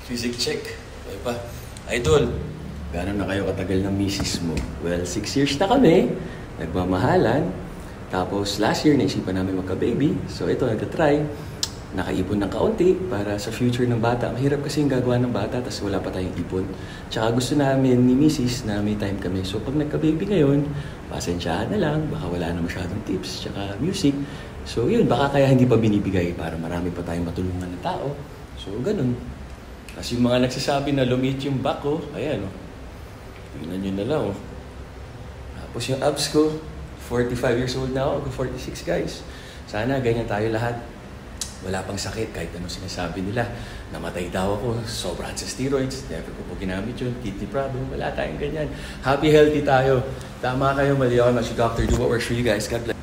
Physic check. Okay pa. Idol, gano'n na kayo katagal ng misis mo? Well, 6 years na kami. Nagmamahalan. Tapos last year, naisipan namin magka-baby. So ito, nagka-try. Nakaipon ng kaunti para sa future ng bata. Mahirap kasi yung gagawa ng bata, tapos wala pa tayong ipon. Tsaka gusto namin ni misis na may time kami. So pag nagka-baby ngayon, pasensyahan na lang. Baka wala na masyadong tips, tsaka music. So yun, baka kaya hindi pa binibigay para marami pa tayong matulungan na tao. So ganun. Kasi yung mga nagsasabi na lumiit yung back ko, ayan o. Tingnan nyo na lang o. Tapos yung abs ko, 45 years old na ako, 46 guys. Sana ganyan tayo lahat. Wala pang sakit kahit anong sinasabi nila. Namatay daw ako, sobrahan sa steroids, never ko po ginamit yun, kidney problem, wala tayong ganyan. Happy, healthy tayo. Tama kayo, mali ako, si Dr. Do what works for you guys. God bless.